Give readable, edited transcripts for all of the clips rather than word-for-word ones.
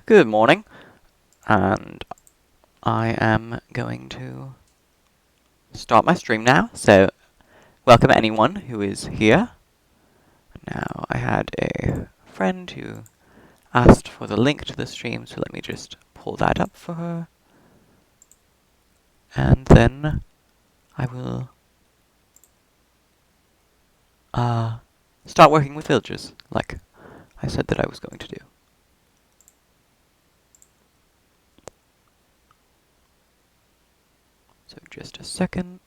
Good morning, and I am going to start my stream now, so welcome anyone who is here. Now, I had a friend who asked for the link to the stream, so let me just pull that up for her. And then I will start working with villagers, like I said that I was going to do. So just a second.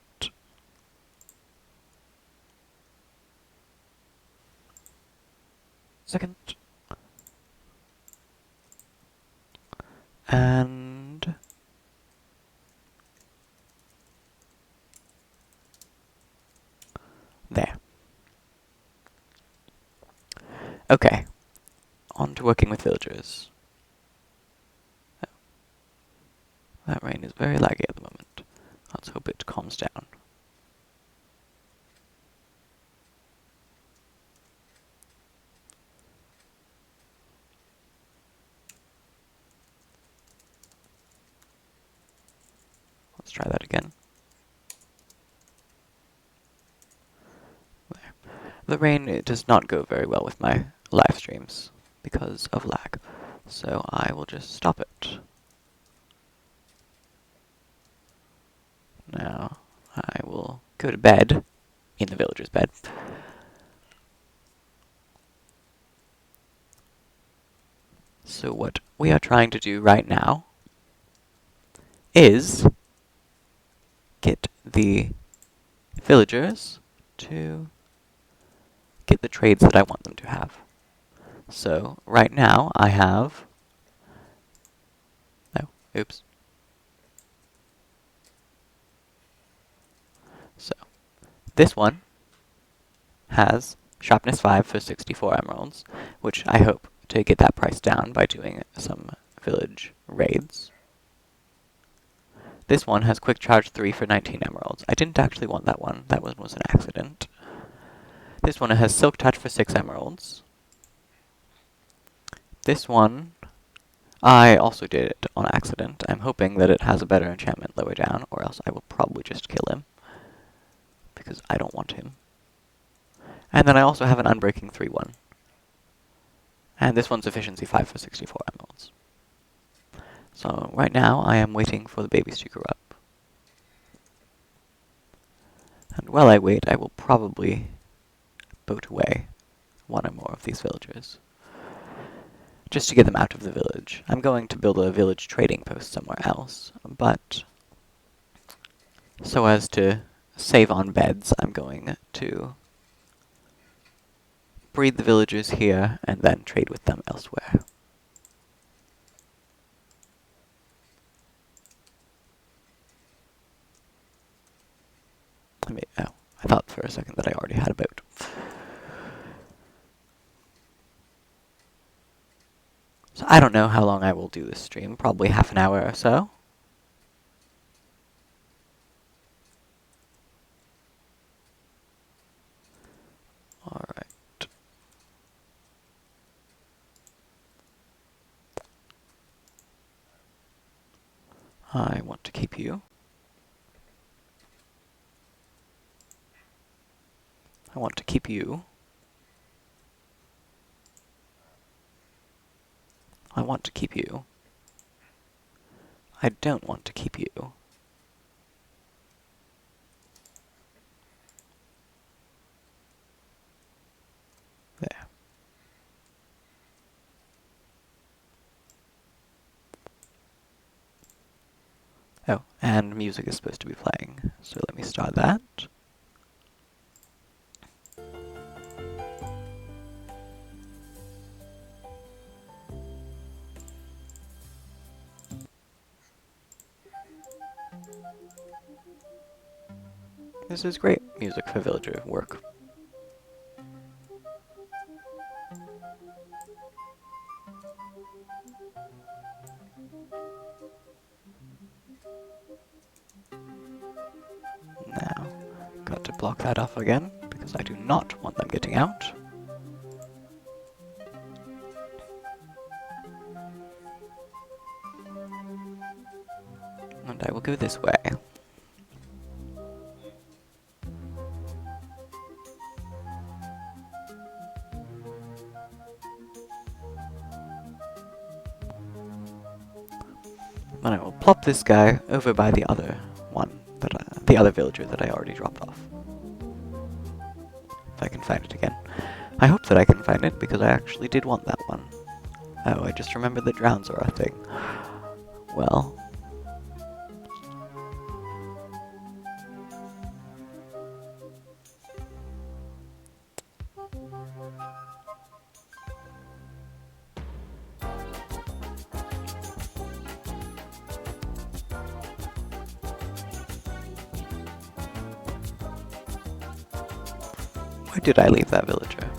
And there. Okay, on to working with villagers. Oh, that rain is very laggy at the moment. Let's hope it calms down. Let's try that again. There. The rain does not go very well with my live streams because of lag, so I will just stop it. Now, I will go to bed, in the villager's bed. So what we are trying to do right now is get the villagers to get the trades that I want them to have. So right now I have... No, oops. So this one has sharpness 5 for 64 emeralds, which I hope to get that price down by doing some village raids. This one has quick charge 3 for 19 emeralds. I didn't actually want that one. That one was an accident. This one has silk touch for 6 emeralds. This one, I also did it on accident. I'm hoping that it has a better enchantment lower down, or else I will probably just kill him, because I don't want him. And then I also have an unbreaking 3-1. And this one's efficiency 5 for 64 emeralds. So right now I am waiting for the babies to grow up. And while I wait, I will probably boat away one or more of these villagers, just to get them out of the village. I'm going to build a village trading post somewhere else, but so as to save on beds, I'm going to breed the villagers here and then trade with them elsewhere. I thought for a second that I already had a boat. So I don't know how long I will do this stream, probably half an hour or so. Alright. I want to keep you. I want to keep you. I want to keep you. I don't want to keep you. There. Oh, and music is supposed to be playing, so let me start that. This is great music for villager work. Now, got to block that off again, because I do not want them getting out. And I will go this way. Then I will plop this guy over by the other one, the other villager that I already dropped off. If I can find it again. I hope that I can find it, because I actually did want that one. Oh, I just remembered that drowns are a thing. Well... where did I leave that villager?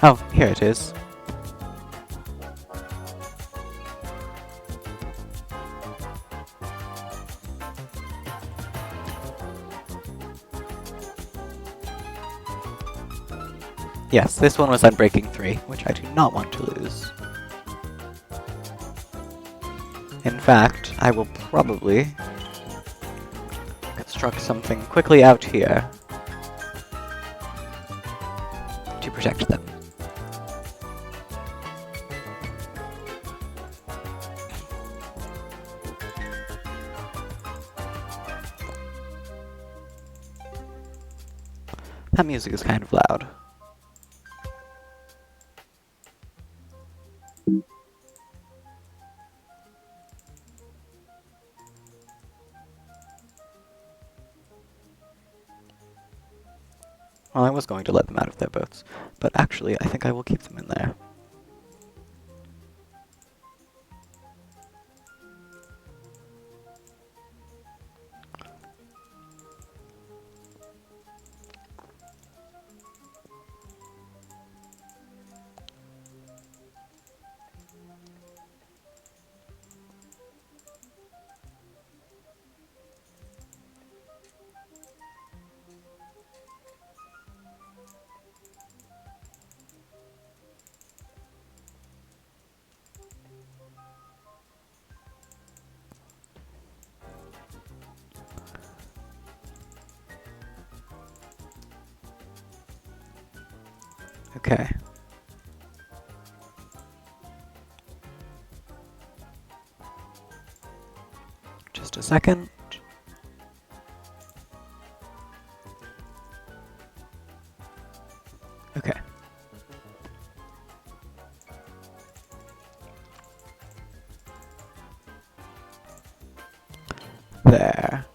Oh, here it is. Yes, this one was Unbreaking 3, which I do not want to lose. In fact, I will probably construct something quickly out here to protect them. That music is kind of loud. Well, I was going to let them out of their boats, but actually I think I will keep them in there. Okay. Just a second. Okay. There.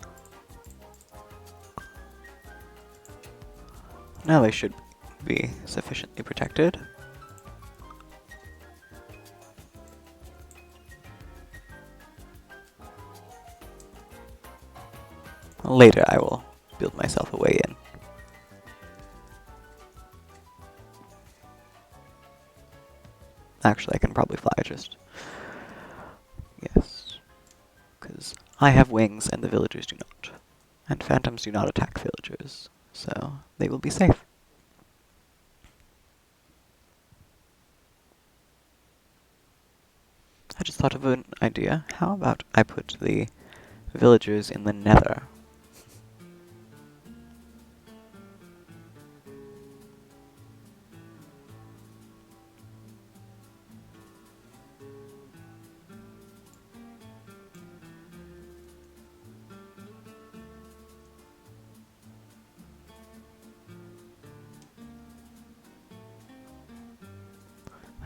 Now they should be sufficiently protected. Later I will build myself a way in. Actually, I can probably fly just... Yes. Because I have wings and the villagers do not. And phantoms do not attack villagers, so they will be safe. I just thought of an idea. How about I put the villagers in the nether?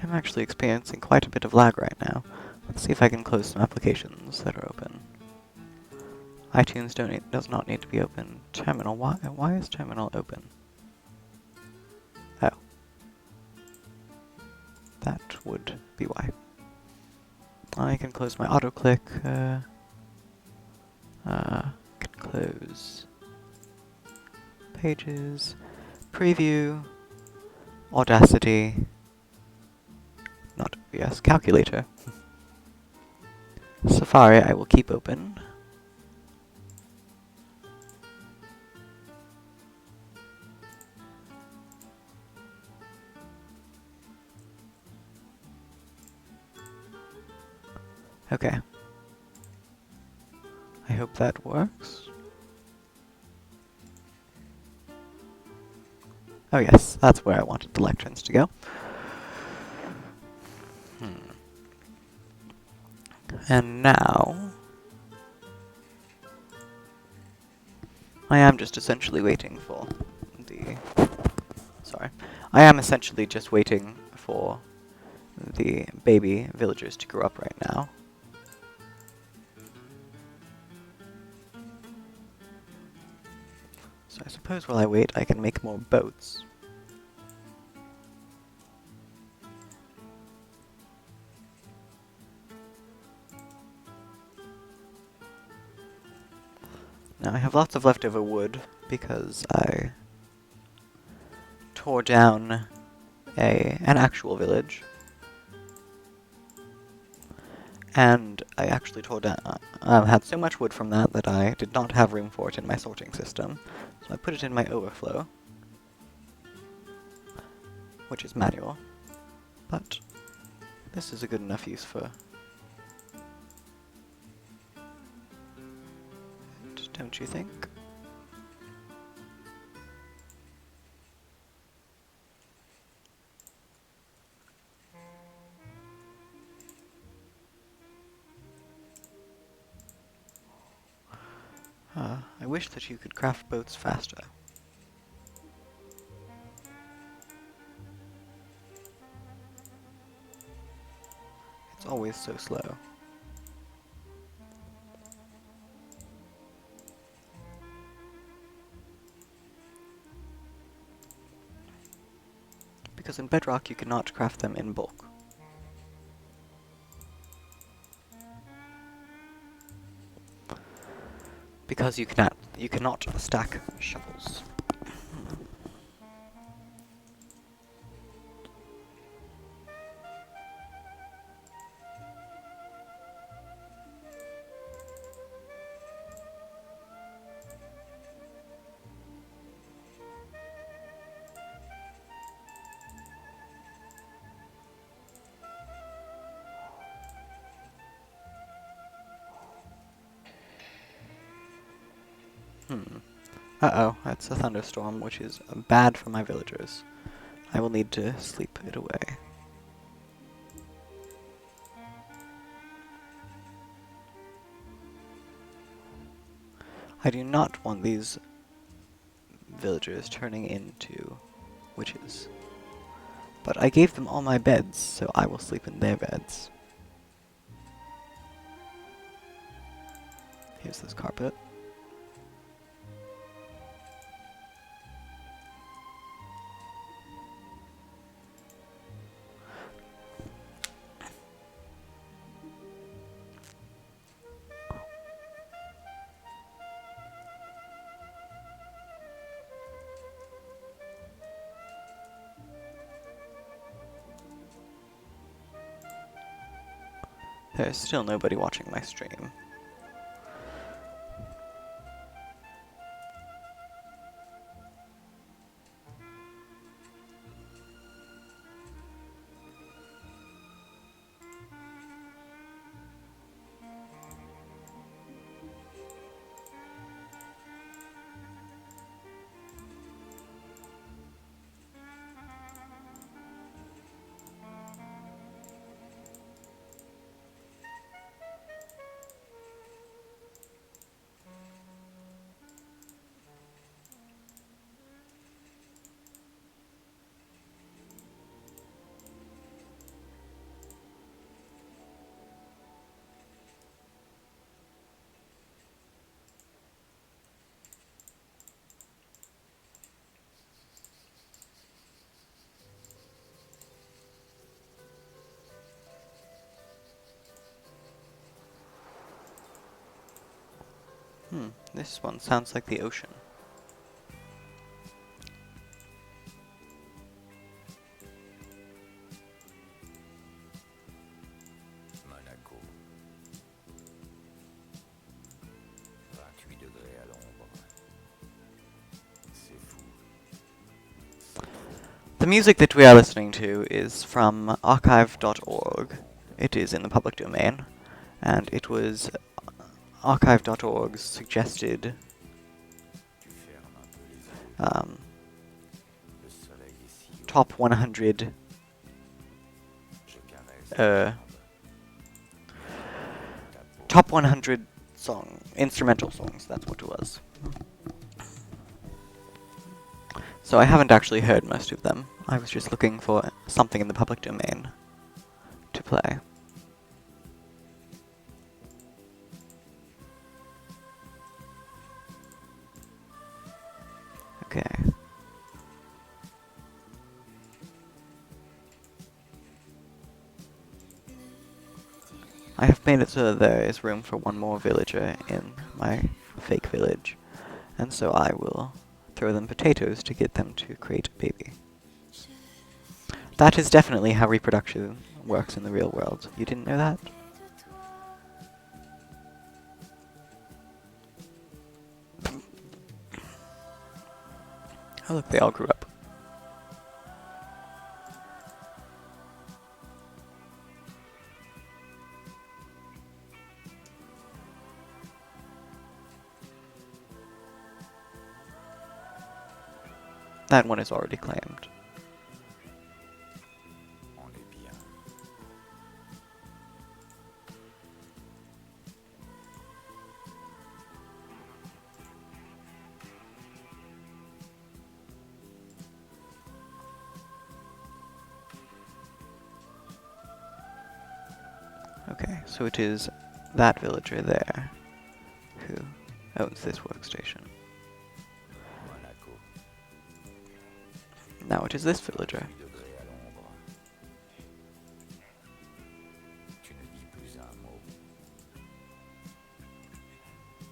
I'm actually experiencing quite a bit of lag right now. Let's see if I can close some applications that are open. iTunes does not need to be open. Terminal, why is Terminal open? Oh. That would be why. I can close my auto-click, can close Pages, Preview, Audacity, not OBS, Calculator. Safari I will keep open. Okay. I hope that works. Oh yes, that's where I wanted the lecterns to go. And now... I am just essentially waiting for the... Sorry. I am essentially just waiting for the baby villagers to grow up right now. So I suppose while I wait, I can make more boats. Now I have lots of leftover wood because I tore down an actual village. And I actually tore down, had so much wood from that that I did not have room for it in my sorting system. So I put it in my overflow, which is manual. But this is a good enough use for... Don't you think? I wish that you could craft boats faster. It's always so slow. Because in Bedrock you cannot craft them in bulk. Because you cannot stack shovels. Uh-oh, that's a thunderstorm, which is bad for my villagers. I will need to sleep it away. I do not want these villagers turning into witches. But I gave them all my beds, so I will sleep in their beds. Here's this carpet. There's still nobody watching my stream. This one sounds like the ocean. Monaco. 28 degrés à l'ombre. C'est fou. The music that we are listening to is from archive.org. It is in the public domain. and it was archive.org's suggested Tu fermes un peu les yeux. um, Le soleil est si haut. top 100 Je caresse uh, ta jambe. Mes ongles ta peau. top 100 instrumental songs. That's what it was. So I haven't actually heard most of them. I was just looking for something in the public domain to play. Okay. I have made it so there is room for one more villager in my fake village, and so I will throw them potatoes to get them to create a baby. That is definitely how reproduction works in the real world. You didn't know that? Oh look, they all grew up. That one is already claimed. On est bien. Okay, so it is that villager there who owns this workstation. Monaco. Now it is this villager. 8 degrés à l'ombre. Tu ne dis plus un mot.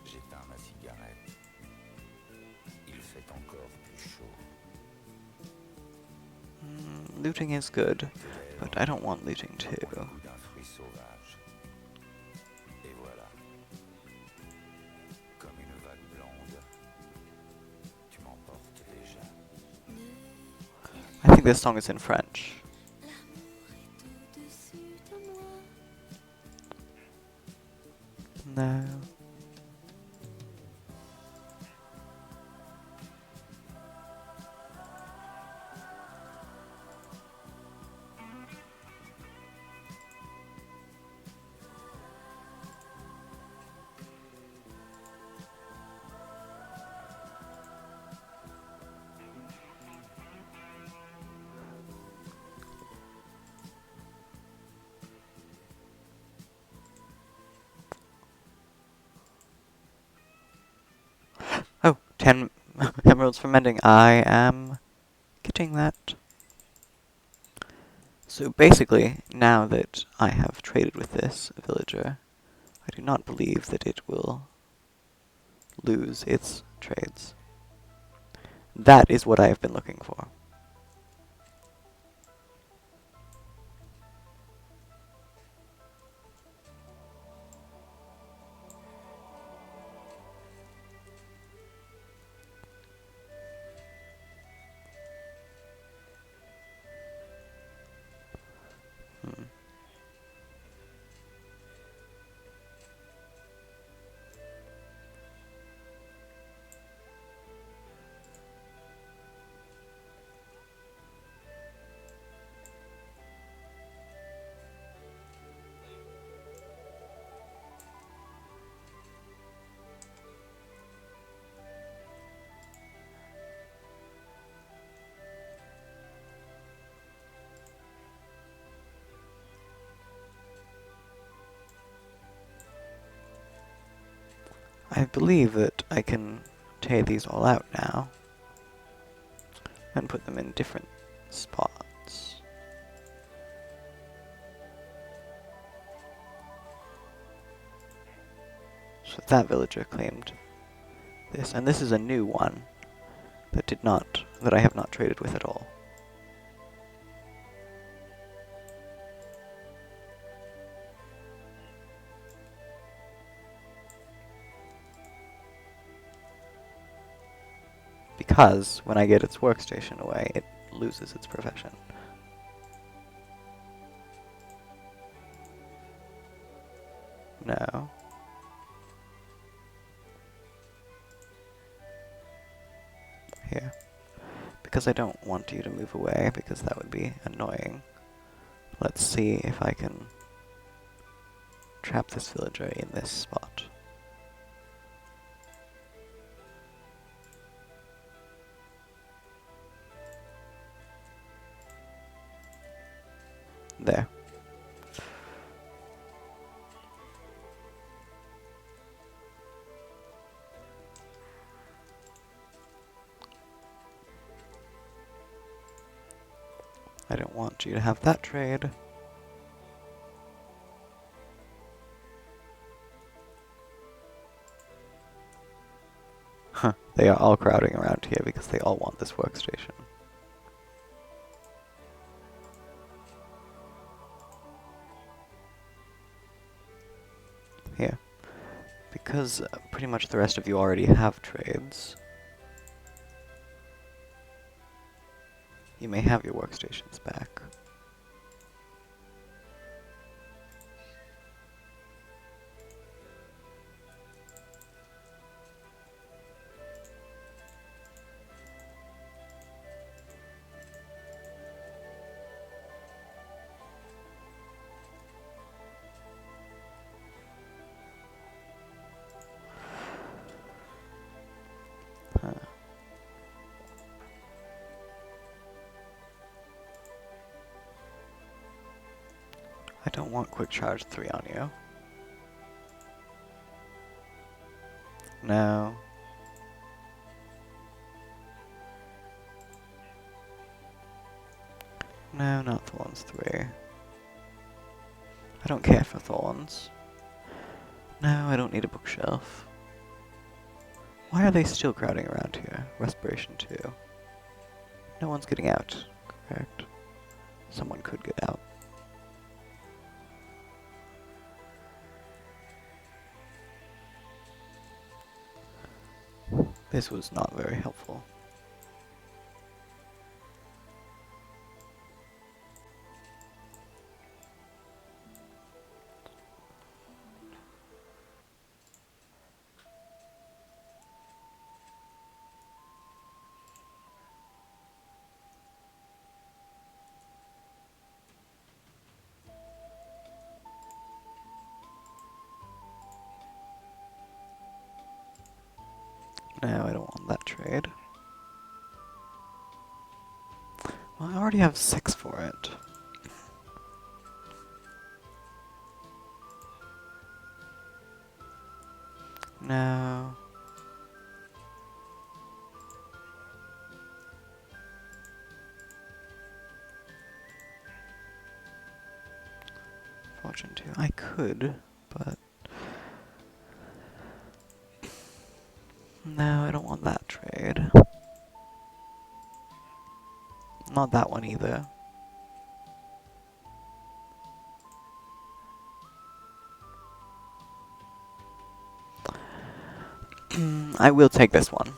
J'éteins ma cigarette. Il fait encore plus chaud. Looting is good, Tes but lèvres I don't want looting too. ont le goût d'un fruit sauvage. Et voilà. Comme une vague blonde. Tu m'emportes déjà. I think this song is in French. No. Oh, 10 emeralds for mending. I am getting that. So basically, now that I have traded with this villager, I do not believe that it will lose its trades. That is what I have been looking for. Hmm. I believe that I can tear these all out now and put them in different spots. So that villager claimed this, and this is a new one that I have not traded with at all. Because when I get its workstation away, it loses its profession. No. Here. Because I don't want you to move away, because that would be annoying. Let's see if I can trap this villager in this spot. There. I don't want you to have that trade. Huh, they are all crowding around here because they all want this workstation. Here. Because pretty much the rest of you already have trades, you may have your workstations back. Huh. I don't want quick charge 3 on you. No. No, not Thorns 3. I don't care for Thorns. No, I don't need a bookshelf. Why are they still crowding around here? Respiration 2. No one's getting out, correct? Someone could get out. This was not very helpful. No, I don't want that trade. Well, I already have 6 for it. No. Fortune 2. I could, but... No, I don't want that trade. Not that one either. I will take this one.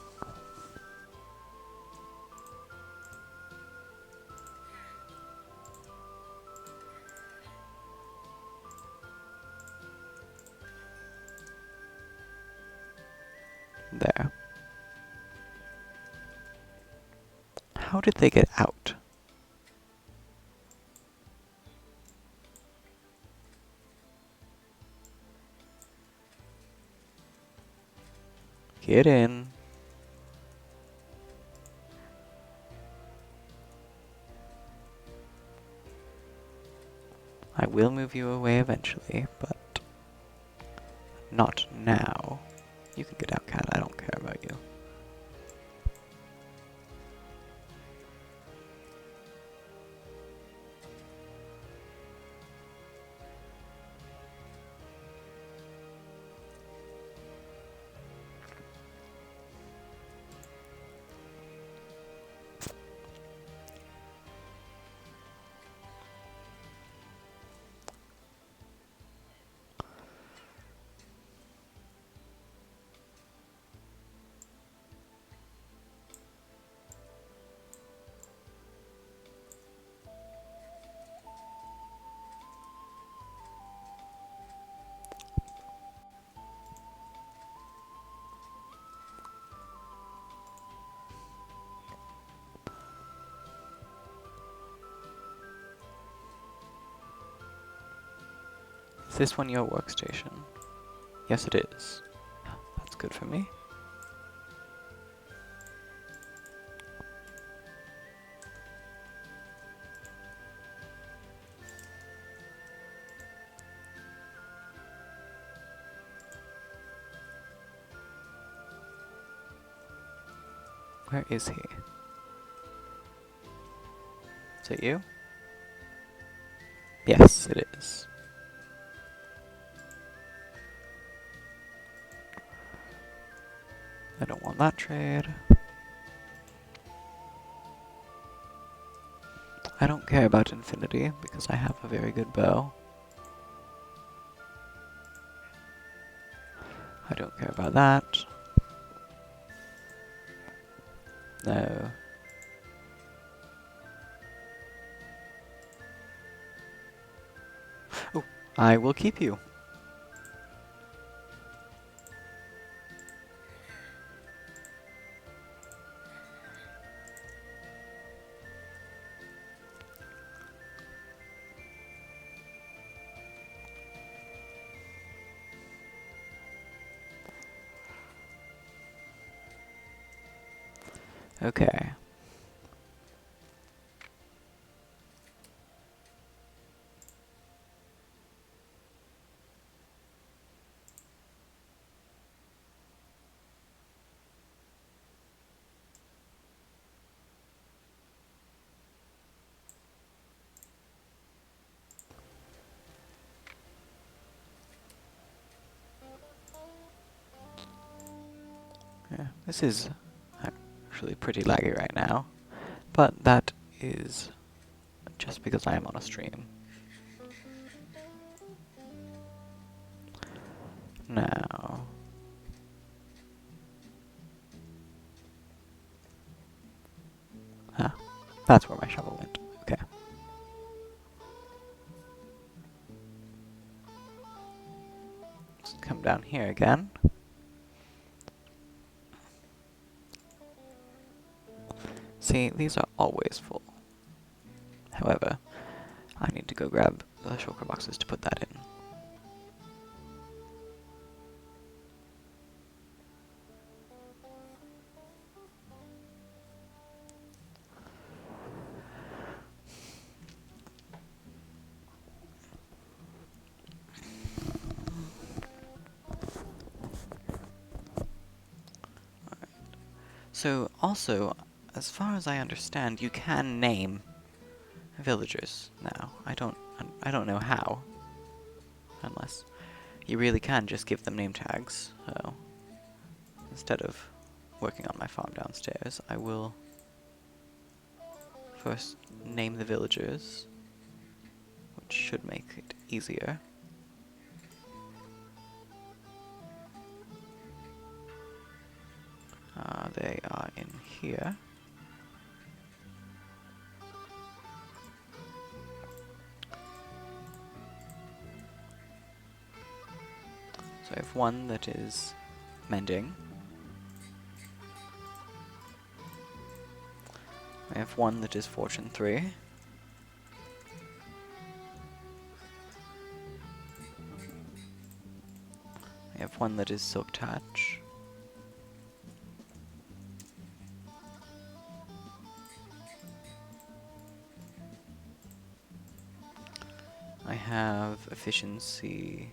There. How did they get out? Get in. I will move you away eventually, but not now. You can get out, cat. I don't care about you. this one your workstation? Yes, it is. That's good for me. Where is he? Is it you? Yes, it is. I don't want that trade. I don't care about infinity because I have a very good bow. I don't care about that. No. Oh, I will keep you. Okay. Yeah, this is actually pretty laggy right now, but that is just because I am on a stream. Now, ah, that's where my shovel went. Okay. Let's come down here again. See, these are always full. However, I need to go grab the shulker boxes to put that in. So, also, as far as I understand, you can name villagers now. I don't know how. Unless you really can just give them name tags. So, instead of working on my farm downstairs, I will first name the villagers, which should make it easier. They are in here. So I have one that is mending. I have one that is fortune 3. I have one that is silk touch. I have efficiency.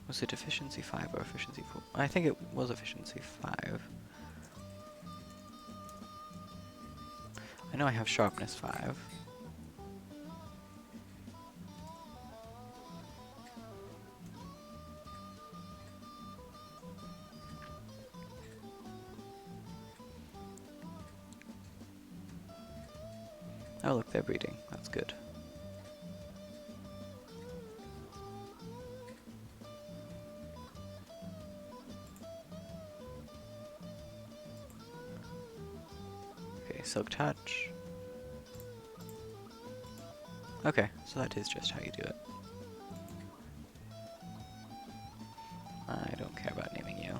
Was it efficiency 5 or efficiency 4? I think it was efficiency 5. I know I have sharpness 5. Oh look, they're breeding. That's good. Okay, silk touch. Okay, so that is just how you do it. I don't care about naming you.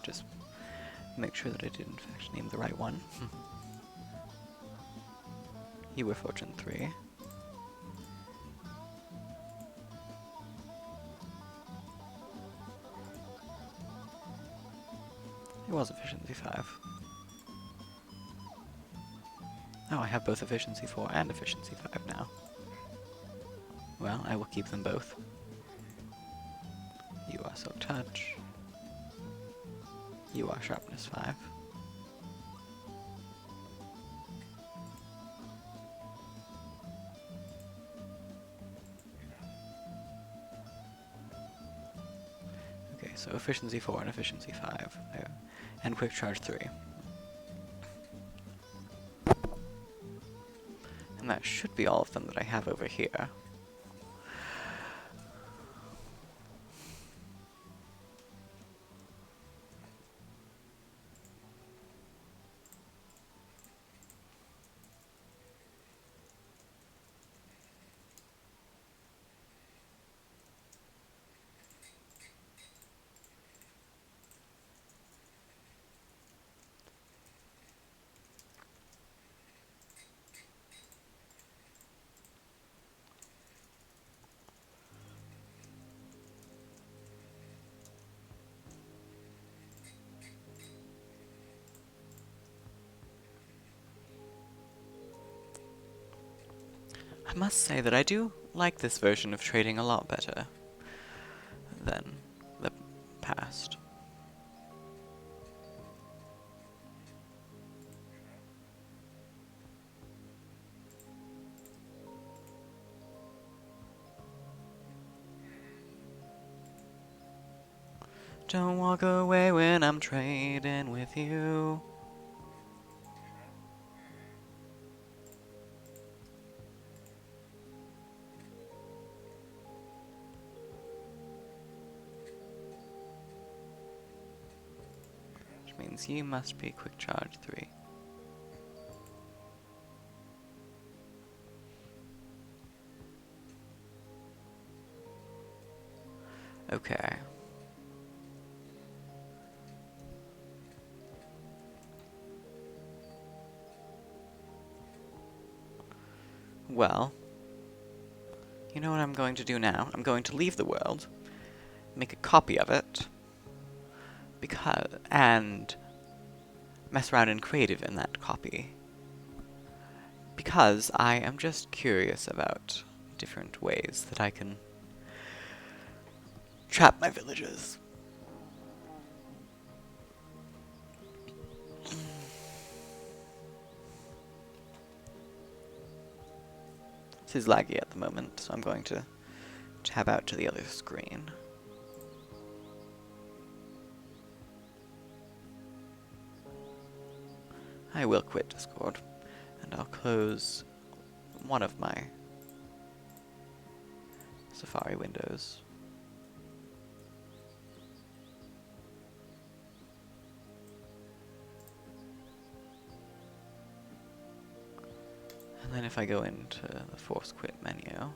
just make sure that I did in fact name the right one. You were Fortune 3. It was Efficiency 5. Oh, I have both Efficiency 4 and Efficiency 5 now. Well, I will keep them both. You are Silk Touch. You are Sharpness 5. Okay, so Efficiency 4 and Efficiency 5. There. And Quick Charge 3. And that should be all of them that I have over here. I must say that I do like this version of trading a lot better than the past. Don't walk away when I'm trading with you. Which means you must be Quick Charge 3. Okay. Well, you know what I'm going to do now? I'm going to leave the world, make a copy of it, and mess around in creative in that copy. Because I am just curious about different ways that I can trap my villagers. This is laggy at the moment, so I'm going to tab out to the other screen. I will quit Discord, and I'll close one of my Safari windows. And then if I go into the Force Quit menu,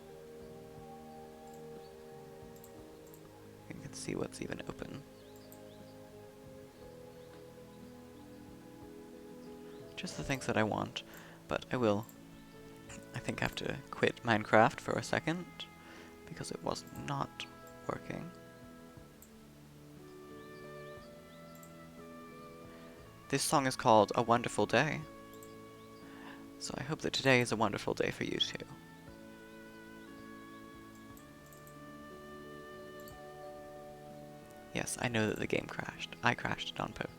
you can see what's even open. Just the things that I want, but I will, I think, have to quit Minecraft for a second, because it was not working. This song is called A Wonderful Day, so I hope that today is a wonderful day for you too. Yes, I know that the game crashed. I crashed it on purpose.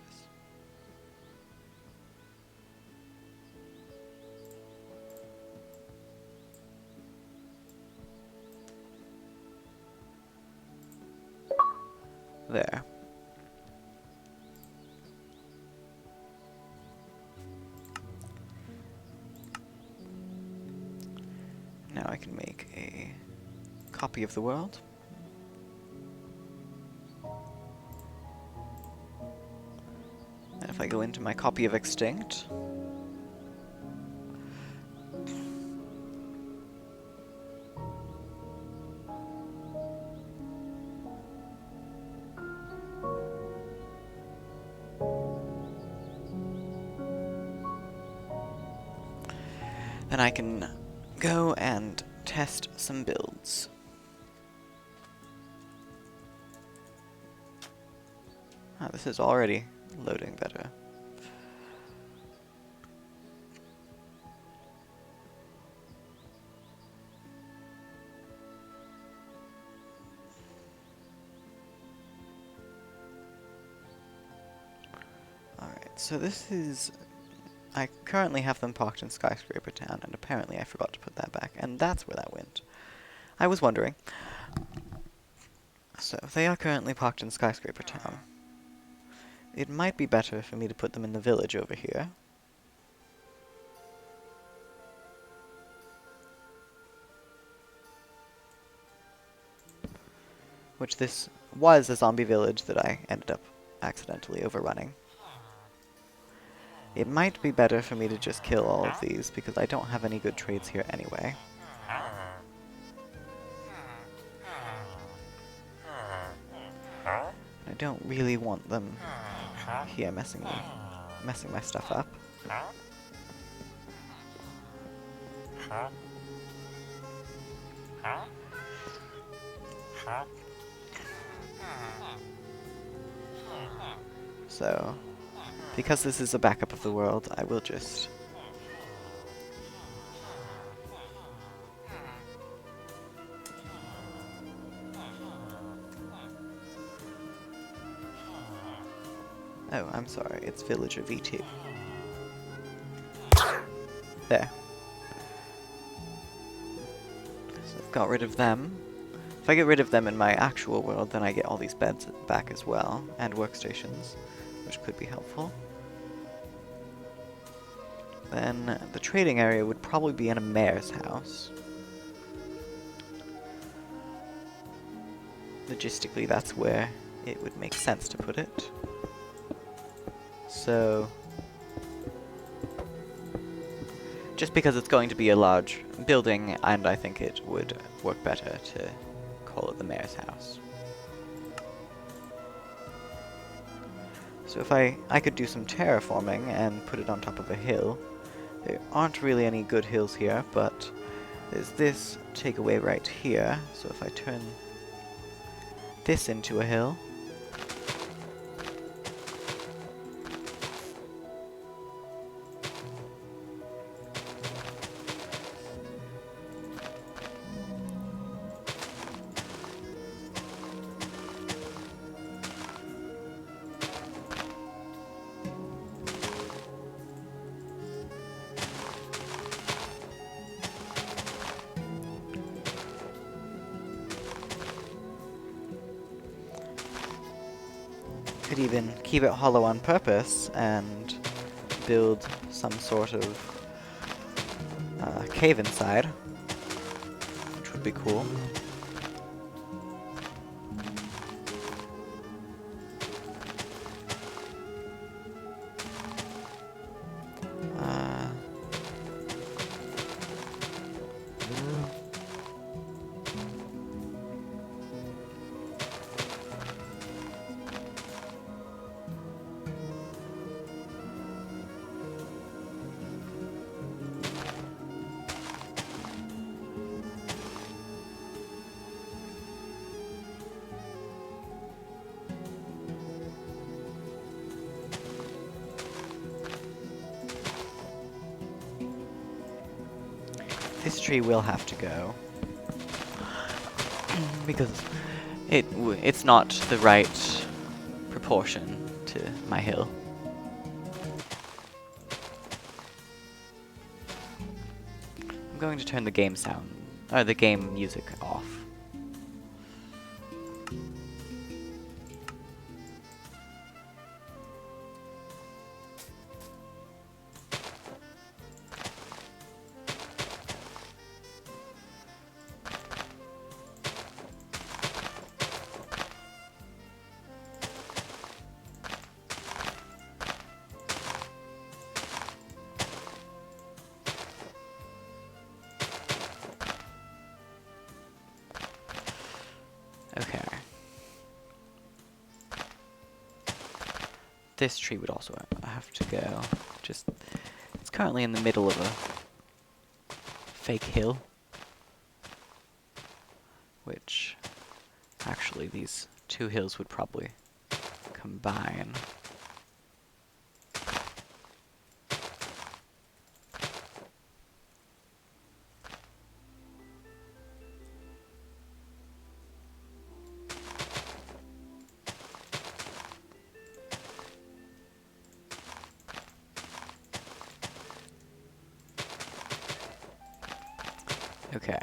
There. Now I can make a copy of the world. And if I go into my copy of Extinct, then I can go and test some builds. Ah, this is already loading better. Alright, so this is... I currently have them parked in Skyscraper Town, and apparently I forgot to put that back, and that's where that went. I was wondering. So, they are currently parked in Skyscraper Town. It might be better for me to put them in the village over here. Which this was a zombie village that I ended up accidentally overrunning. It might be better for me to just kill all of these, because I don't have any good trades here anyway. I don't really want them here messing my stuff up. So, because this is a backup of the world, I will just... Oh, I'm sorry, it's Villager V2. There. So I've got rid of them. If I get rid of them in my actual world, then I get all these beds back as well, and workstations, which could be helpful. Then the trading area would probably be in a mayor's house. Logistically, that's where it would make sense to put it. So, just because it's going to be a large building, and I think it would work better to call it the mayor's house. So if I could do some terraforming and put it on top of a hill. There aren't really any good hills here, but there's this takeaway right here. So if I turn this into a hill, could even keep it hollow on purpose and build some sort of cave inside, which would be cool. This tree will have to go, because it's not the right proportion to my hill. I'm going to turn the game sound, or the game music off. Okay. This tree would also have to go. Just, it's currently in the middle of fake hill. Which, actually, these two hills would probably combine. Okay.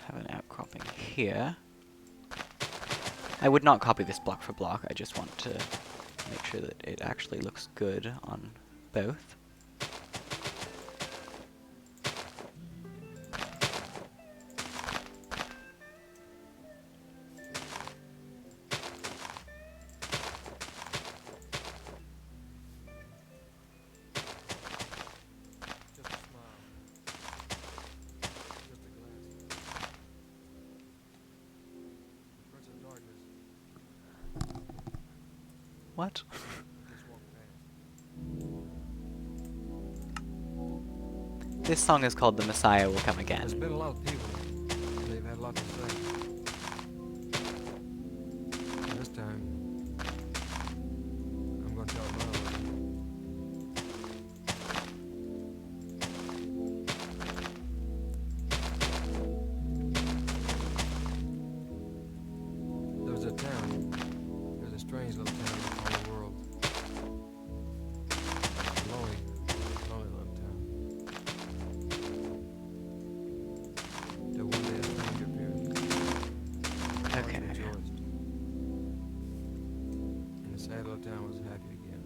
Have an outcropping here. I would not copy this block for block, I just want to make sure that it actually looks good on both. Just a smile. Just a glance. The Prince of Darkness What? just walked past. This song is called The Messiah Will Come There's Again. been a lot of people, and they've had a lot to say. And this time, I'm going to tell it my way. There's a town. There's a strange little town in the whole world. Lonely, lonely little town. Till one day a stranger appeared. Everybody Okay. rejoiced. And the sad little town was happy again.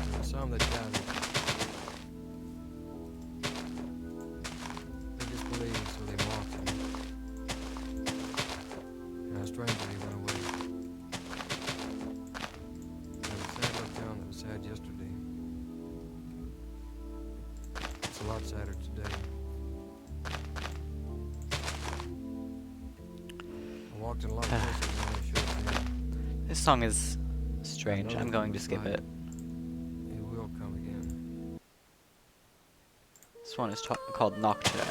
There were some that doubted. They disbelieved, so they mocked him. And a stranger, he went away. There was a sad little town that was sad yesterday. It's a lot sadder today. I walked in a lot of places and I should have been. This song is strange. I'm going to skip it. It will come again. This one is called Nocturne.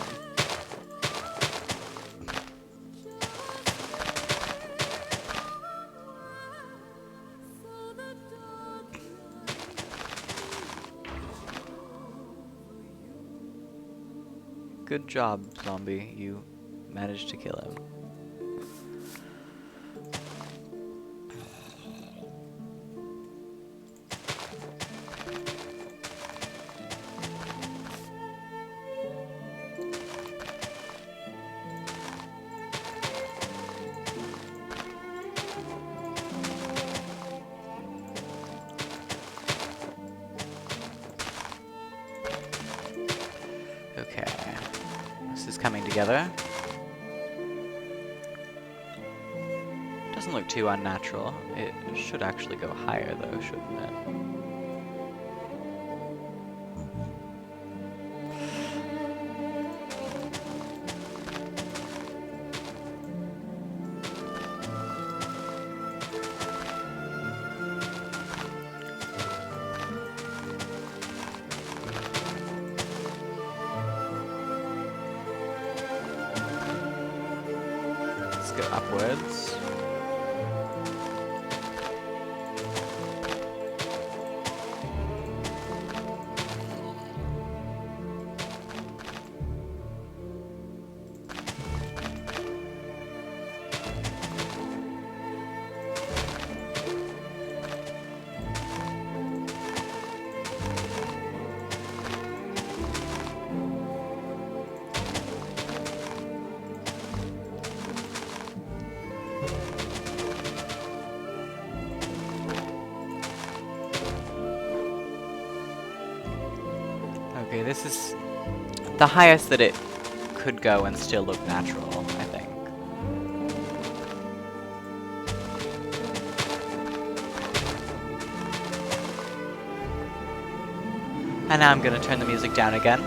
Good job, zombie. You managed to kill him. Okay. This is coming together. Doesn't look too unnatural. It should actually go higher though, shouldn't it? Let's go upwards. Okay, this is the highest that it could go and still look natural, I think. And now I'm going to turn the music down again.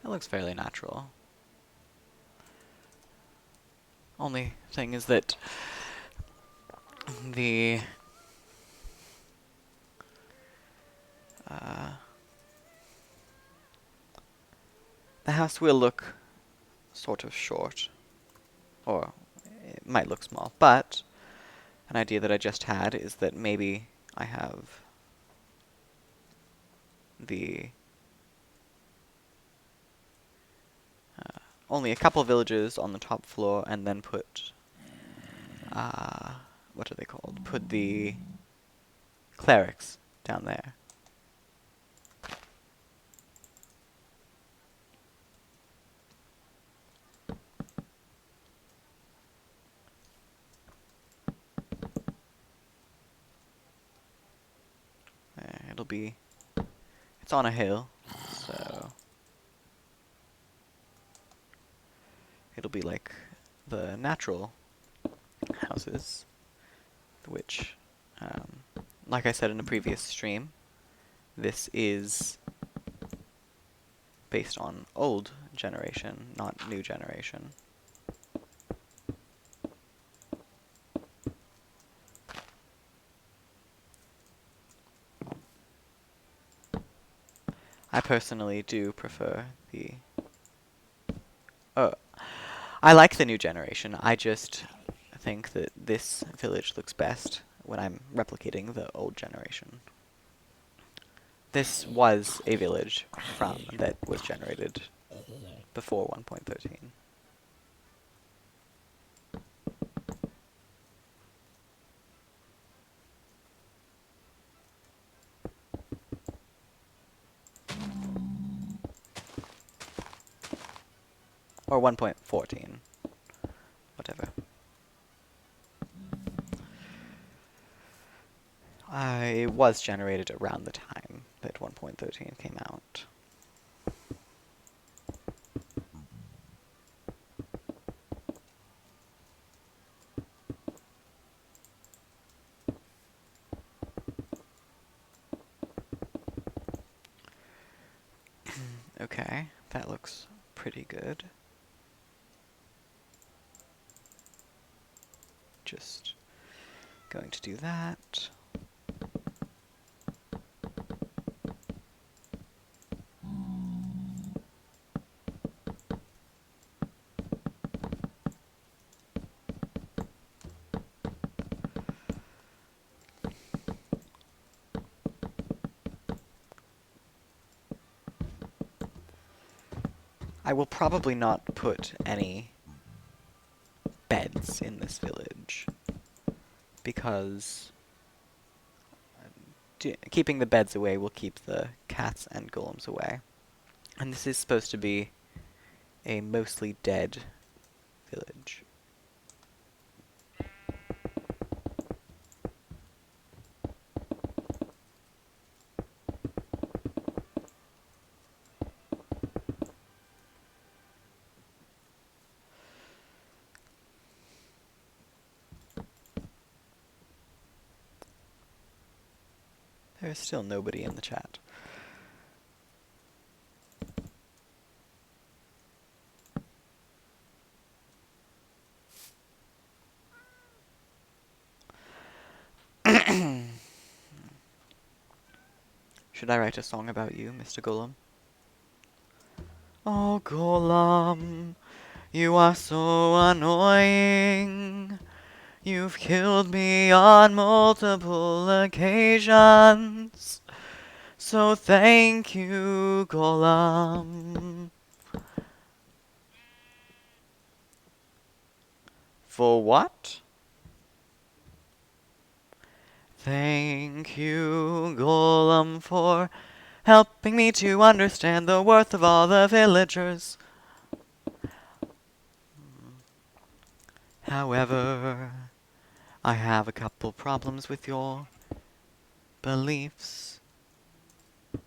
That looks fairly natural. Only thing is that the uh, the house will look sort of short, or it might look small, but an idea that I just had is that maybe I have the only a couple villages on the top floor, and then put what are they called? Put the clerics down there. It'll be, it's on a hill, so it'll be like the natural houses, which, like I said in a previous stream, this is based on old generation, not new generation. I personally do prefer the... I like the new generation. I just think that this village looks best when I'm replicating the old generation. This was a village that was generated before 1.13. Or 1.14. Whatever. It was generated around the time that 1.13 came out. Okay, that looks pretty good. Just going to do that. I will probably not put any beds in this village, because keeping the beds away will keep the cats and golems away. And this is supposed to be a mostly dead village. There is still nobody in the chat. Should I write a song about you, Mr. Golem? Oh, Golem, you are so annoying. You've killed me on multiple occasions. So thank you, Golem. For what? Thank you, Golem, for helping me to understand the worth of all the villagers. However, I have a couple problems with your beliefs.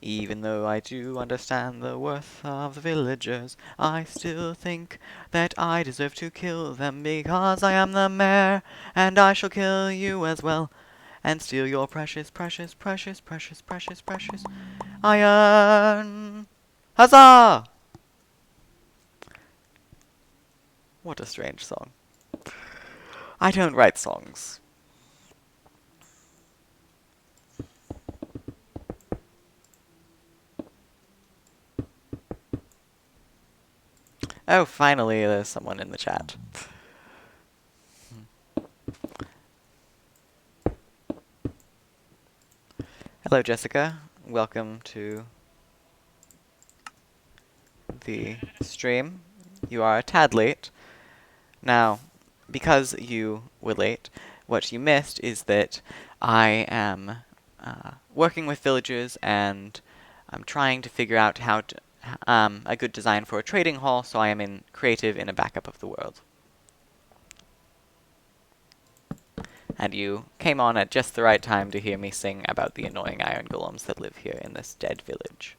Even though I do understand the worth of the villagers, I still think that I deserve to kill them because I am the mayor, and I shall kill you as well, and steal your precious, precious, precious, precious, precious, precious iron. Huzzah! What a strange song. I don't write songs. Oh, finally there's someone in the chat. Hello, Jessica. Welcome to the stream. You are a tad late. Now, because you were late, what you missed is that I am working with villagers and I'm trying to figure out how to a good design for a trading hall, so I am in creative in a backup of the world. And you came on at just the right time to hear me sing about the annoying iron golems that live here in this dead village.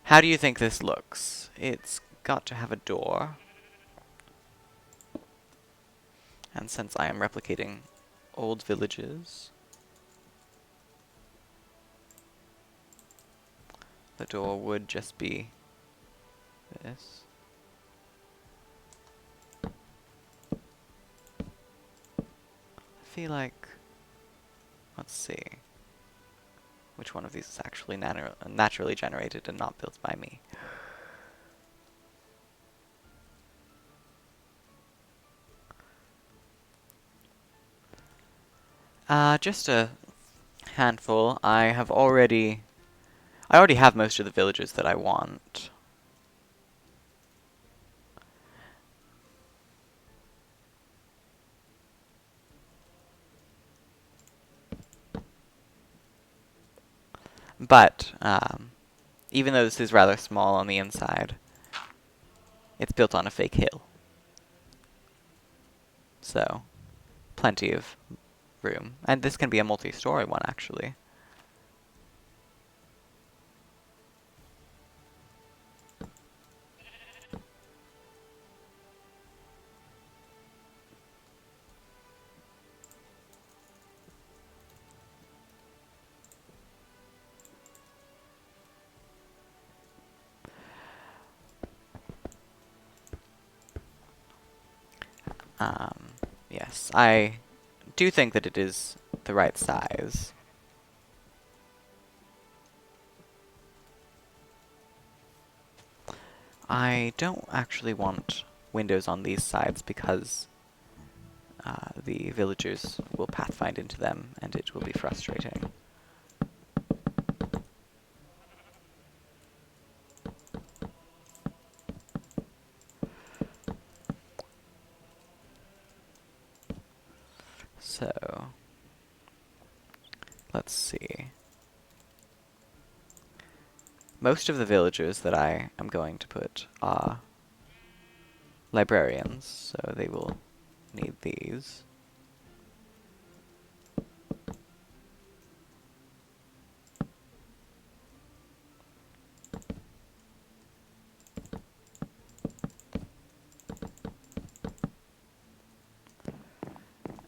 How do you think this looks? It's got to have a door. And since I am replicating old villages, the door would just be this. I feel like, let's see, which one of these is actually naturally generated and not built by me. Just a handful. I already have most of the villages that I want. But, even though this is rather small on the inside, it's built on a fake hill. So, plenty of room. And this can be a multi-story one, actually. Yes, I do think that it is the right size. I don't actually want windows on these sides because the villagers will pathfind into them and it will be frustrating. So, let's see. Most of the villagers that I am going to put are librarians, so they will need these.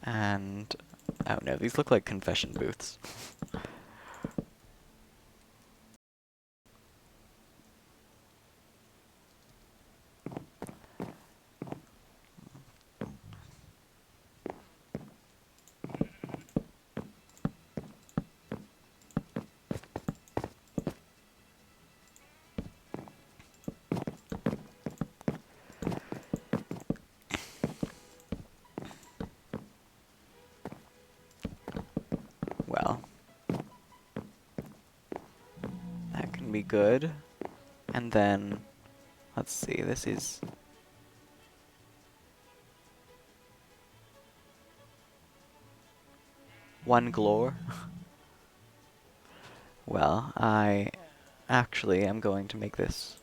And, oh no, these look like confession booths. Well, that can be good. And then, let's see, this is one glore. Well, I actually am going to make this.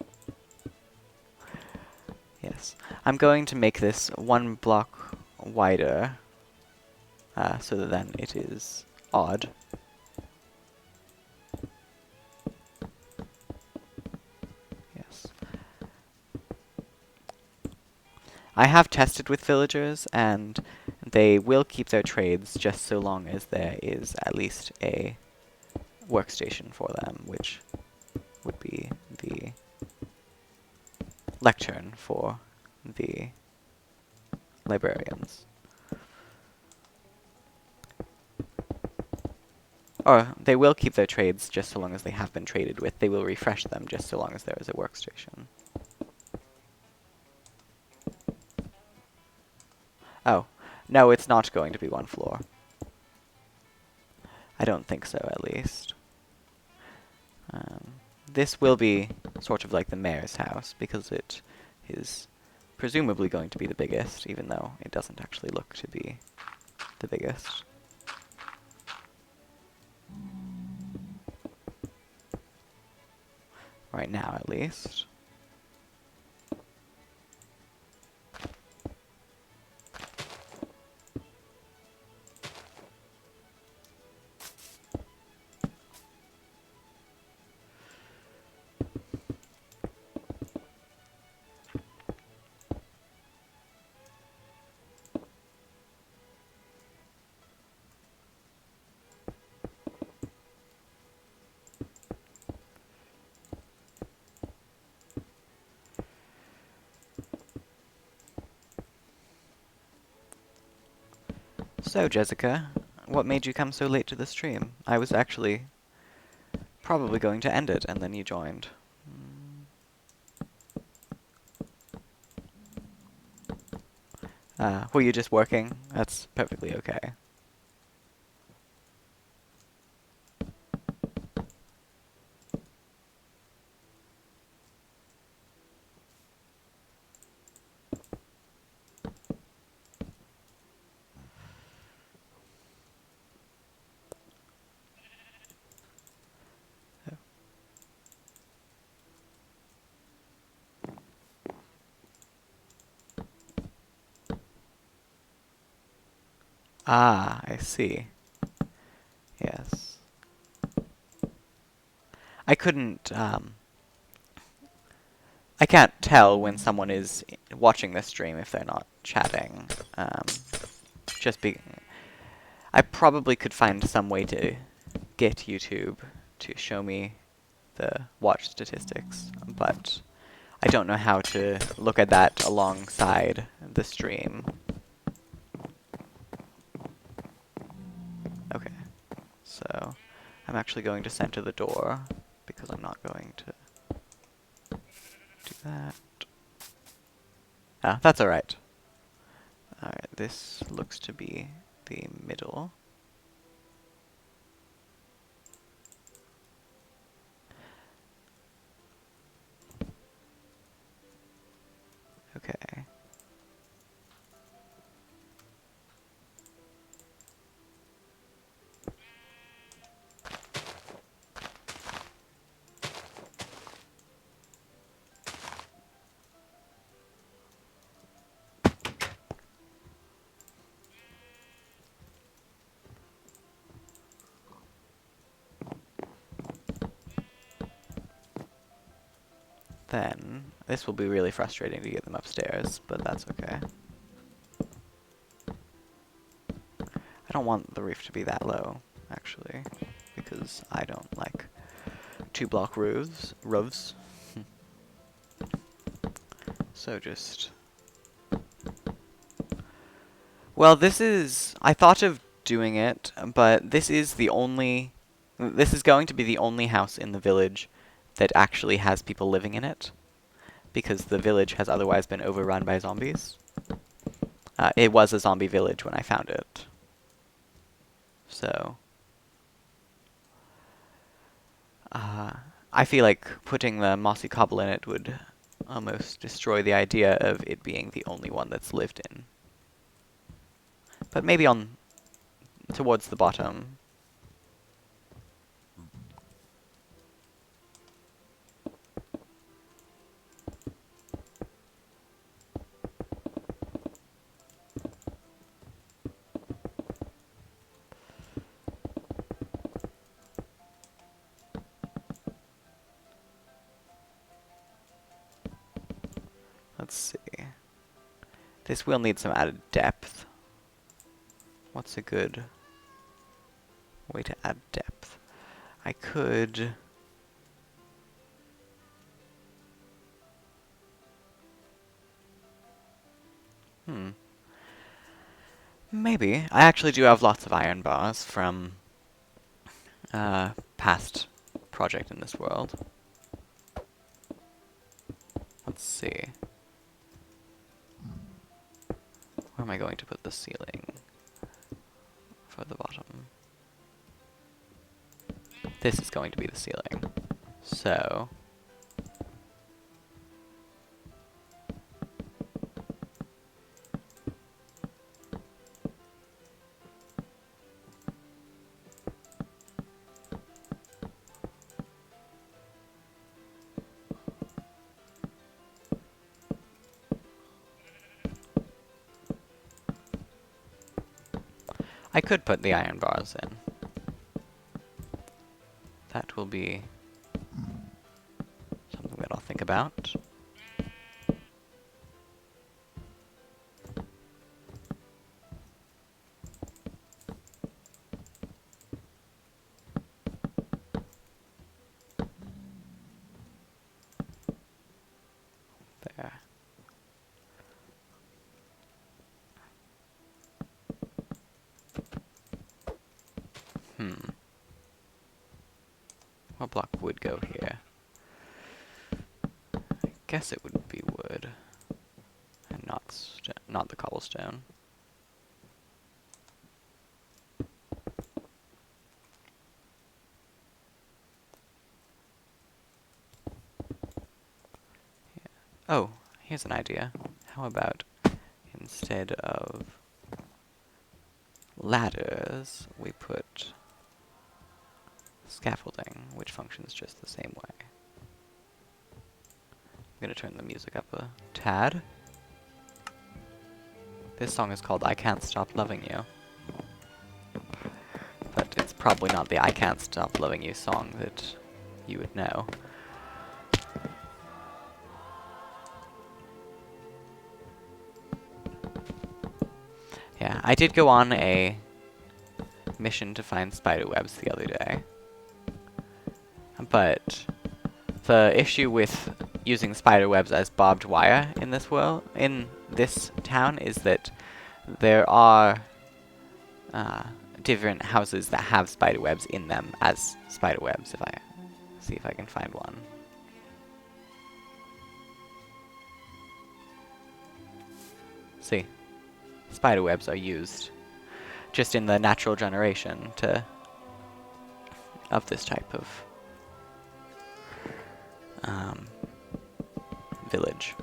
Yes, I'm going to make this one block wider, so that then it is odd. Yes. I have tested with villagers, and They will keep their trades just so long as there is at least a workstation for them, which would be the lectern for the librarians. Or they will keep their trades just so long as they have been traded with. They will refresh them just so long as there is a workstation. Oh, no, it's not going to be one floor. I don't think so, at least. This will be sort of like the mayor's house, because it is presumably going to be the biggest, even though it doesn't actually look to be the biggest. Right now, at least. So, Jessica, what made you come so late to the stream? I was actually probably going to end it, and then you joined. Were you just working? That's perfectly okay. Ah, I see. Yes. I couldn't, I can't tell when someone is watching this stream if they're not chatting. Just be... I probably could find some way to get YouTube to show me the watch statistics, but I don't know how to look at that alongside the stream. Okay, so I'm actually going to center the door because I'm not going to do that. Ah, that's alright. Alright, this looks to be the middle. Okay. Then, this will be really frustrating to get them upstairs, but that's okay. I don't want the roof to be that low, actually, because I don't like 2-block roofs. So just... Well, this is... I thought of doing it, but this is the only... This is going to be the only house in the village that actually has people living in it, because the village has otherwise been overrun by zombies. It was a zombie village when I found it. So... I feel like putting the mossy cobble in it would almost destroy the idea of it being the only one that's lived in. But maybe on... towards the bottom. Let's see. This will need some added depth. what's a good way to add depth? I could... Maybe. I actually do have lots of iron bars from past project in this world. Let's see. Where am I going to put the ceiling for the bottom? This is going to be the ceiling. So... I could put the iron bars in. That will be something that I'll think about. There. What block would go here? I guess it would be wood, and not the cobblestone. Yeah. Oh, here's an idea. How about instead of ladders, we put scaffolding, which functions just the same way. I'm gonna turn the music up a tad. This song is called I Can't Stop Loving You. But it's probably not the I Can't Stop Loving You song that you would know. Yeah, I did go on a mission to find spider webs the other day. But the issue with using spider webs as barbed wire in this town, is that there are different houses that have spider webs in them as spider webs. If I see if I can find one. See, spider webs are used just in the natural generation of this type of village.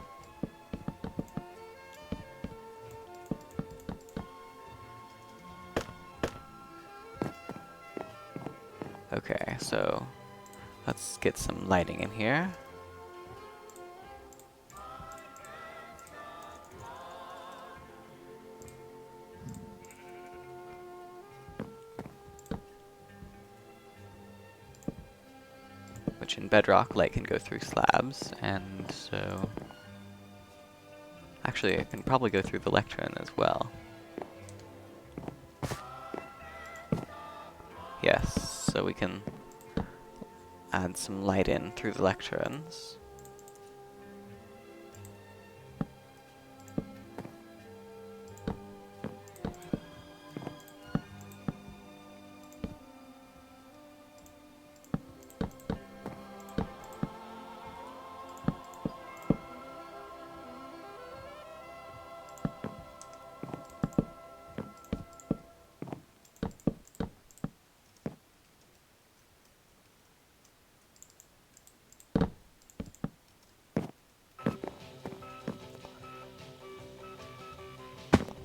Okay, so let's get some lighting in here. Which in Bedrock, light can go through slabs, and so... Actually, it can probably go through the lectern as well. Yes, so we can add some light in through the lecterns.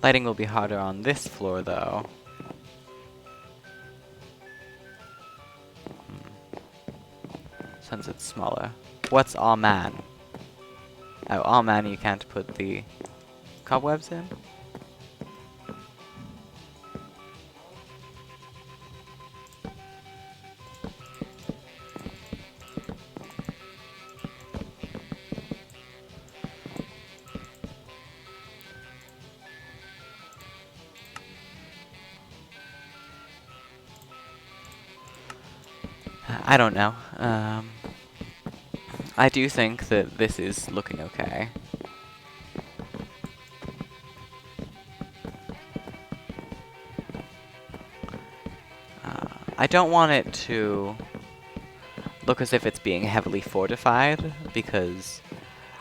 Lighting will be harder on this floor, though. Since it's smaller. What's Aw Man? Oh, Aw Man, you can't put the cobwebs in? I don't know. I do think that this is looking okay. I don't want it to look as if it's being heavily fortified, because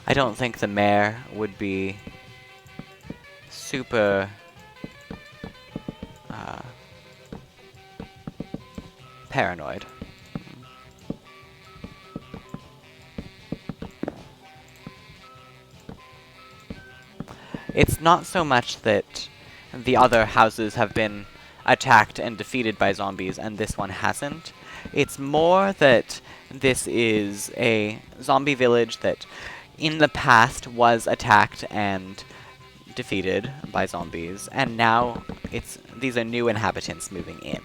I don't think the mayor would be super paranoid. It's not so much that the other houses have been attacked and defeated by zombies and this one hasn't. It's more that this is a zombie village that in the past was attacked and defeated by zombies, and now these are new inhabitants moving in.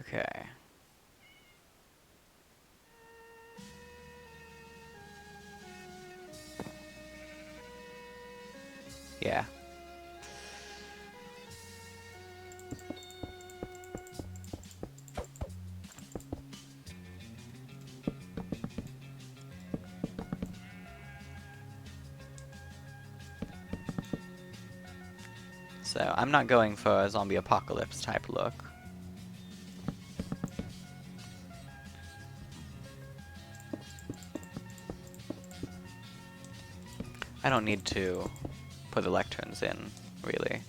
Okay. Yeah. So I'm not going for a zombie apocalypse type look. I don't need to put the lecterns in, really,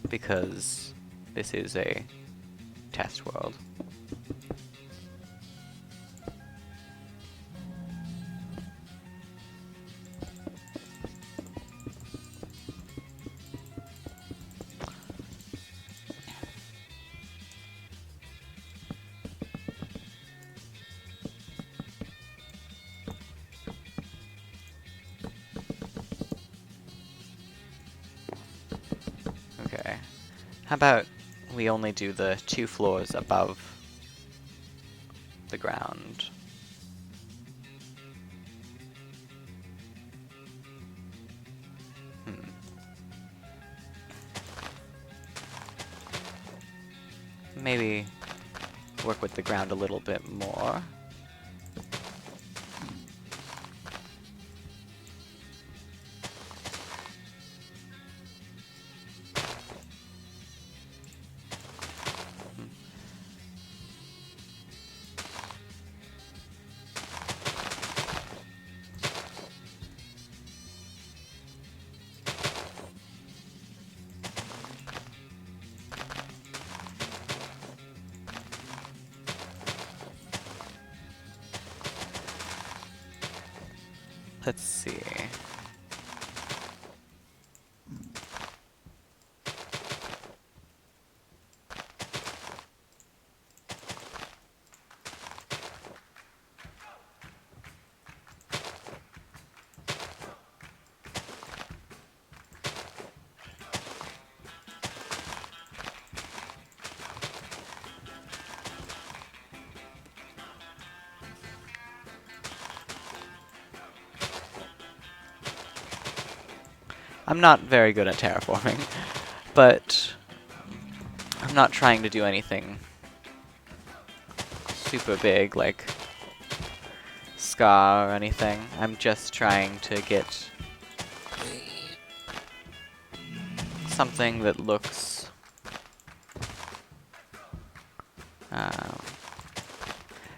because this is a test world. Okay. How about we only do the 2 floors above the ground? Hmm. Maybe work with the ground a little bit more. Let's see. I'm not very good at terraforming, but I'm not trying to do anything super big like Scar or anything. I'm just trying to get something that looks um,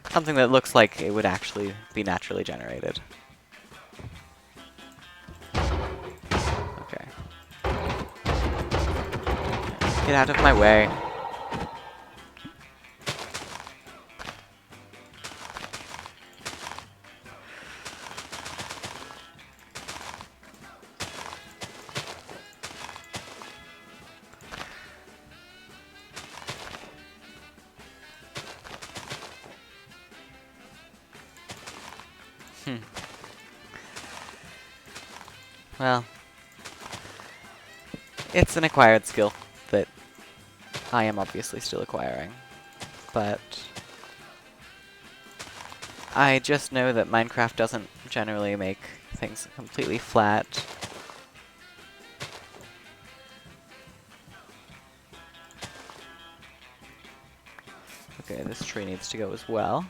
something that looks like it would actually be naturally generated. Okay. Get out of my way. well, it's an acquired skill that I am obviously still acquiring, but I just know that Minecraft doesn't generally make things completely flat. Okay, this tree needs to go as well.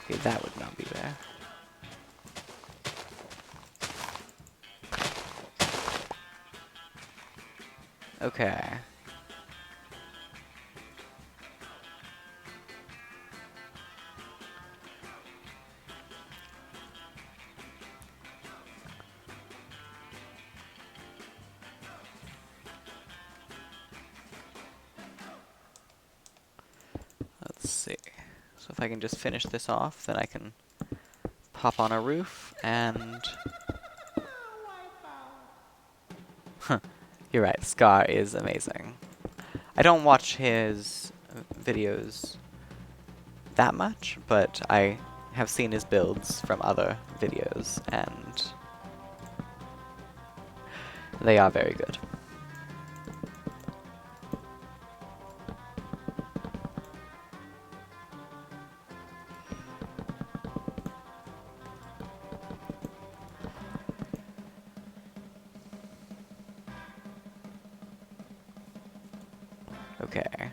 Okay, that would not be there. Okay. Let's see. So if I can just finish this off, then I can pop on a roof and... Huh. You're right, Scar is amazing. I don't watch his videos that much, but I have seen his builds from other videos, and they are very good. Okay.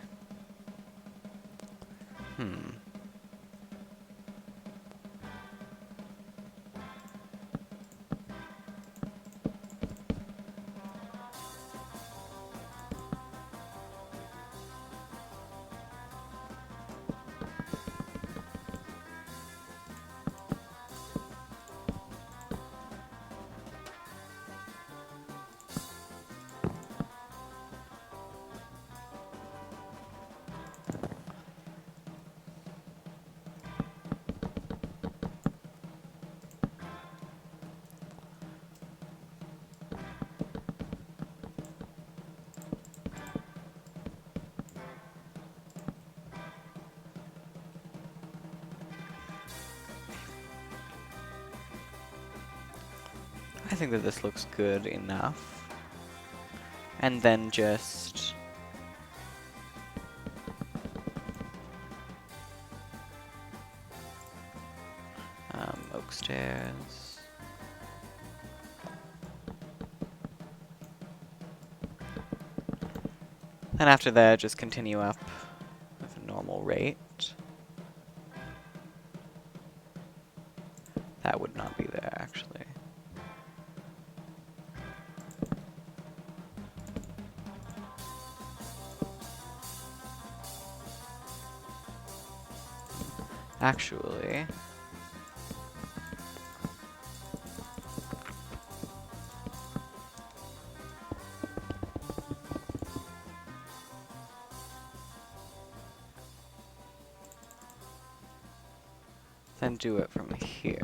I think that this looks good enough. And then just... oak stairs. And after that, just continue up with a normal rate. That would not be there, actually. Actually... then do it from here.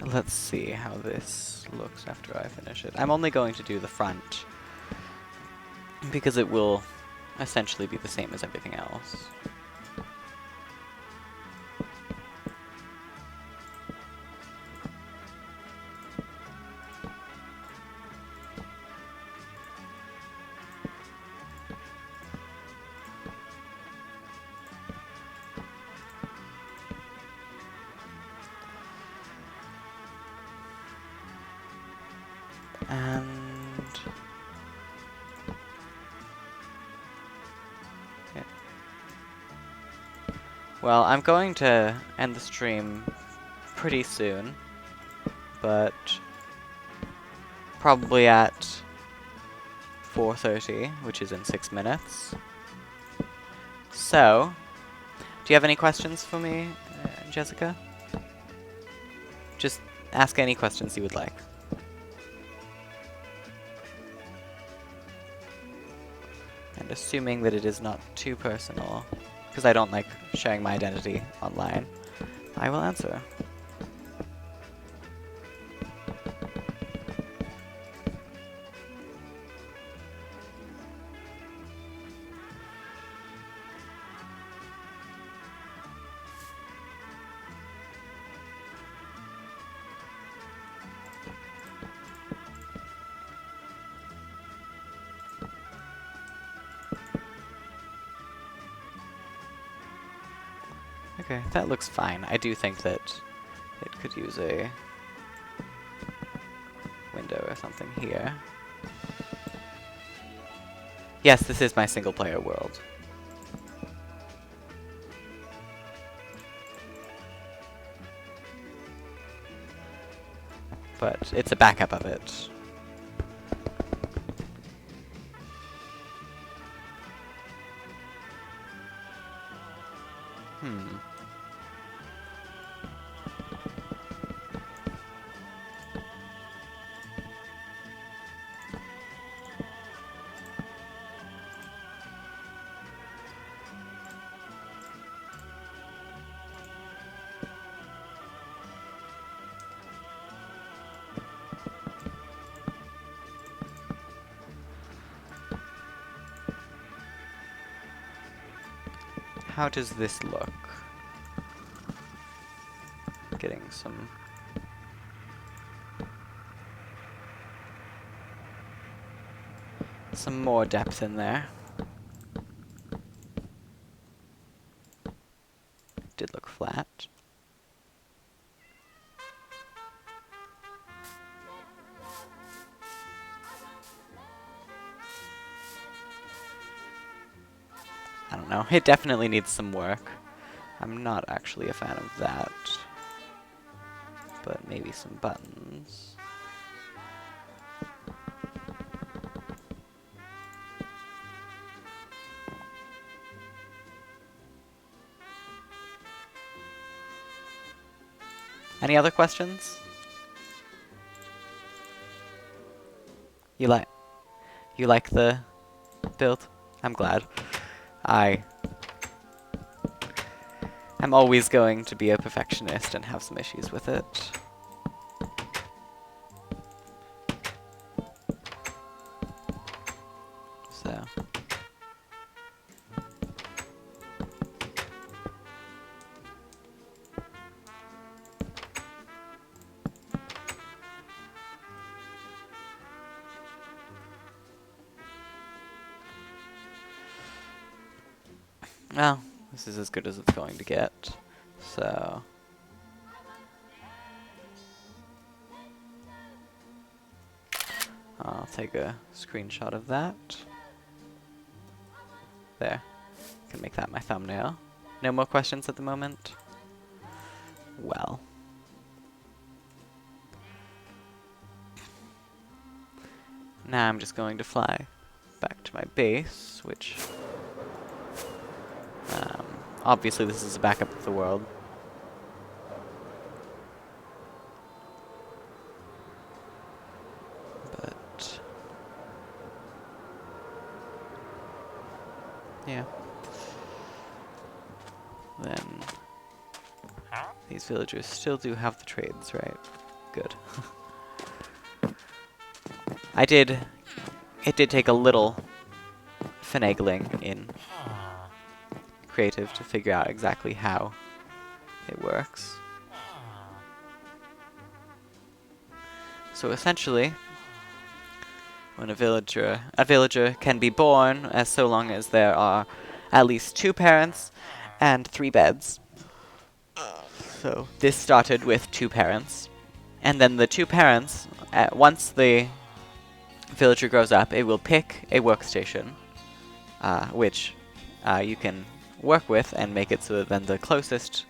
Let's see how this looks after I finish it. I'm only going to do the front, because it will essentially be the same as everything else. And... yeah. Well, I'm going to end the stream pretty soon, but probably at 4:30, which is in 6 minutes. So, do you have any questions for me, Jessica? Just ask any questions you would like. And assuming that it is not too personal, because I don't like sharing my identity online, I will answer. Okay, that looks fine. I do think that it could use a window or something here. Yes, this is my single-player world. But it's a backup of it. How does this look? Getting some more depth in there. Did look flat. I don't know. It definitely needs some work. I'm not actually a fan of that. But maybe some buttons. Any other questions? You like the build? I'm glad. I'm always going to be a perfectionist and have some issues with it. So. Well, this is as good as it's going to get. So. I'll take a screenshot of that. There. Can make that my thumbnail. No more questions at the moment? Well. Now I'm just going to fly back to my base, which... obviously this is a backup of the world. But... yeah. Then... these villagers still do have the trades, right? Good. It did take a little finagling in creative to figure out exactly how it works. So essentially, when a villager can be born as so long as there are at least 2 parents and 3 beds. So this started with 2 parents, and then the 2 parents, once the villager grows up, it will pick a workstation, which you can work with and make it so that then the closest...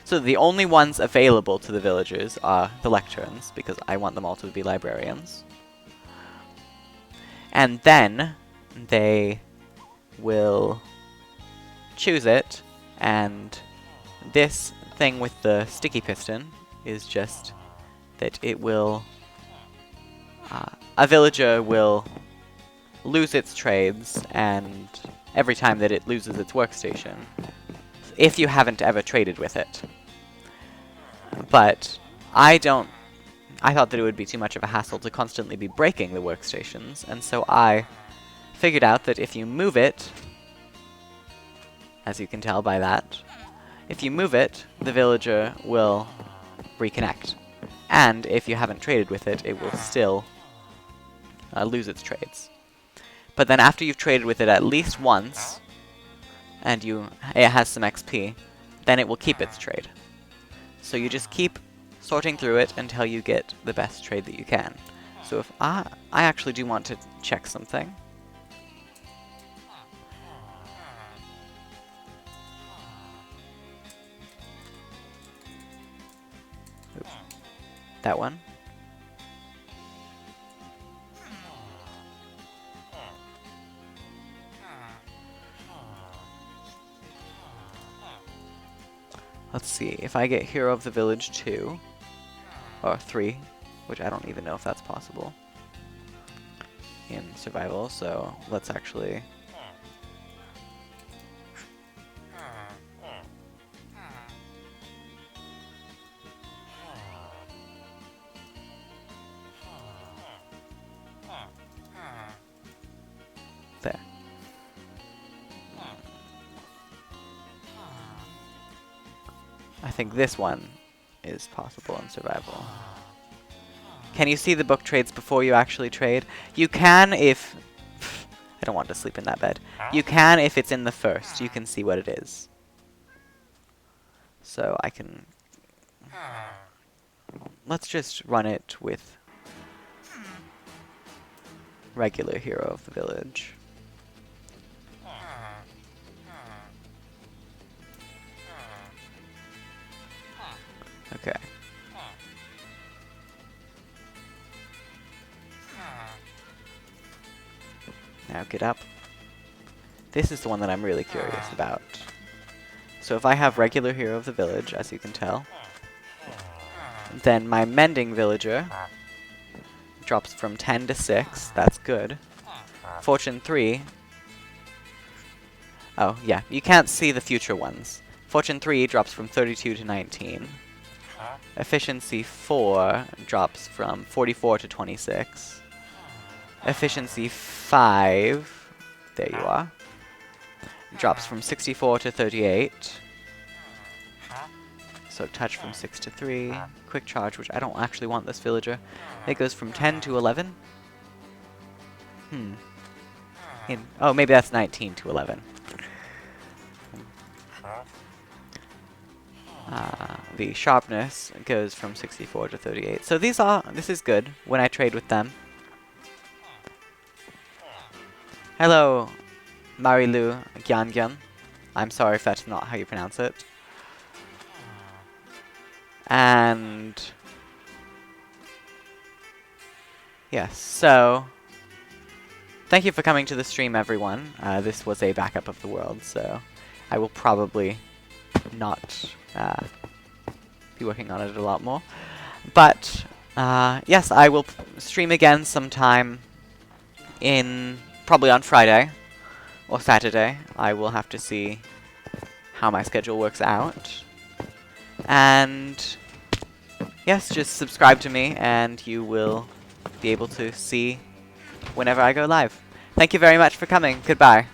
so the only ones available to the villagers are the lecterns, because I want them all to be librarians. And then they will choose it, and this thing with the sticky piston is just that it will... a villager will lose its trades, and every time that it loses its workstation, if you haven't ever traded with it. But I thought that it would be too much of a hassle to constantly be breaking the workstations, and so I figured out that if you move it, as you can tell by that, if you move it, the villager will reconnect. And if you haven't traded with it, it will still lose its trades. But then after you've traded with it at least once, and it has some XP, then it will keep its trade. So you just keep sorting through it until you get the best trade that you can. So if I actually do want to check something. Oops. That one. Let's see, if I get Hero of the Village 2, or 3, which I don't even know if that's possible in survival, so let's actually... There. I think this one is possible in survival. Can you see the book trades before you actually trade? You can if... I don't want to sleep in that bed. You can if it's in the first. You can see what it is. So I can... Let's just run it with regular Hero of the Village. Okay. Now get up. This is the one that I'm really curious about. So if I have regular Hero of the Village, as you can tell, then my mending villager drops from 10 to 6. That's good. Fortune 3. Oh, yeah. You can't see the future ones. Fortune 3 drops from 32 to 19. Efficiency 4 drops from 44 to 26. Efficiency 5, there you are, drops from 64 to 38. So touch from 6 to 3. Quick charge, which I don't actually want this villager. It goes from 10 to 11. Oh, maybe that's 19 to 11. The sharpness goes from 64 to 38. So this is good when I trade with them. Hello, Marilu Gyan. I'm sorry if that's not how you pronounce it. And yes, so thank you for coming to the stream, everyone. This was a backup of the world, so I will probably not be working on it a lot more. But yes, I will stream again sometime probably on Friday or Saturday. I will have to see how my schedule works out. And yes, just subscribe to me and you will be able to see whenever I go live. Thank you very much for coming. Goodbye.